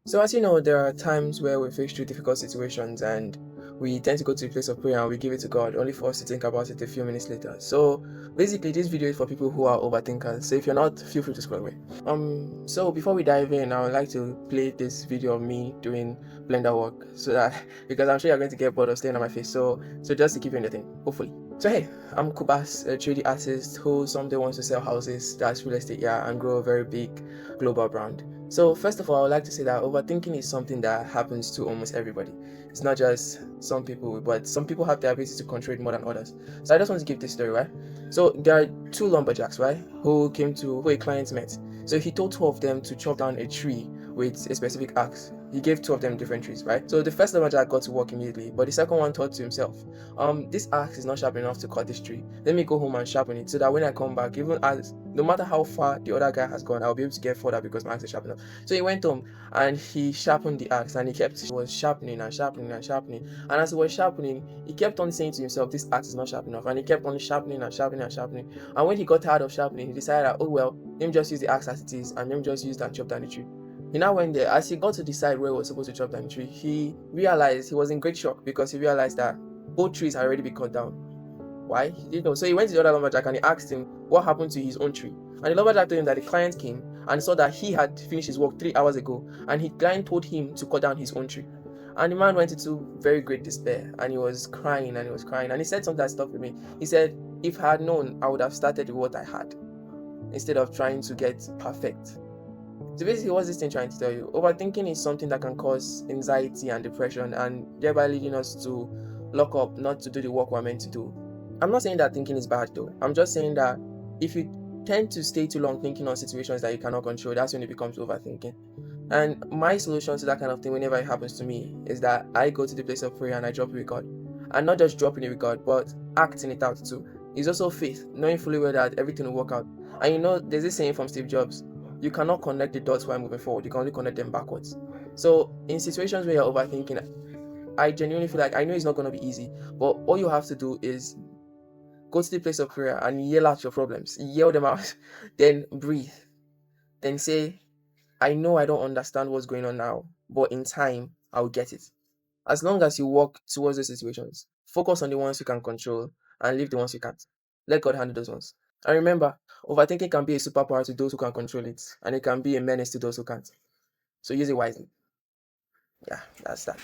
So, as you know, there are times where we face through difficult situations and we tend to go to a place of prayer and we give it to God, only for us to think about it a few minutes later. So, basically, this video is for people who are overthinkers. So, if you're not, feel free to scroll away. So before we dive in, I would like to play this video of me doing blender work so that because I'm sure you're going to get bored of staring at my face. So just to keep you in the thing, hopefully. So hey, I'm Cubas, a 3D artist who someday wants to sell houses, that's real estate, yeah, and grow a very big global brand. So first of all, I would like to say that overthinking is something that happens to almost everybody. It's not just some people, but some people have the ability to control it more than others. So I just want to give this story, right? So there are two lumberjacks, right, who a client met. So he told two of them to chop down a tree with a specific axe. He gave two of them different trees, right? So the first lumberjack got to work immediately, but the second one thought to himself, this axe is not sharp enough to cut this tree. Let me go home and sharpen it so that when I come back, even as no matter how far the other guy has gone, I'll be able to get further because my axe is sharp enough. So he went home and he sharpened the axe and he was sharpening and sharpening and sharpening. And as he was sharpening, he kept on saying to himself, this axe is not sharp enough. And he kept on sharpening and sharpening and sharpening. And when he got tired of sharpening, he decided that, oh well, let me just use the axe as it is and let me just use that and chop down the tree. He now went there. As he got to decide where he was supposed to chop down the tree, he realized he was in great shock because he realized that both trees had already been cut down. Why? He didn't know. So he went to the other lumberjack and he asked him what happened to his own tree. And the lumberjack told him that the client came and saw that he had finished his work 3 hours ago and the client told him to cut down his own tree. And the man went into very great despair and he was crying and he was crying. And he said something that stuck with me. He said, if I had known, I would have started with what I had instead of trying to get perfect. So basically, what's this thing trying to tell you? Overthinking is something that can cause anxiety and depression and thereby leading us to lock up, not to do the work we're meant to do. I'm not saying that thinking is bad though. I'm just saying that if you tend to stay too long thinking on situations that you cannot control, that's when it becomes overthinking. And my solution to that kind of thing, whenever it happens to me, is that I go to the place of prayer and I drop it with God. And not just dropping it with God, but acting it out too. It's also faith, knowing fully well that everything will work out. And you know, there's this saying from Steve Jobs, you cannot connect the dots while moving forward, you can only connect them backwards. So in situations where you're overthinking, I genuinely feel like I know it's not going to be easy, but all you have to do is go to the place of prayer and yell out your problems, yell them out, then breathe, then say, I know I don't understand what's going on now, but in time, I'll get it. As long as you walk towards those situations, focus on the ones you can control and leave the ones you can't. Let God handle those ones. And remember, overthinking can be a superpower to those who can control it, and it can be a menace to those who can't. So use it wisely. Yeah, that's that.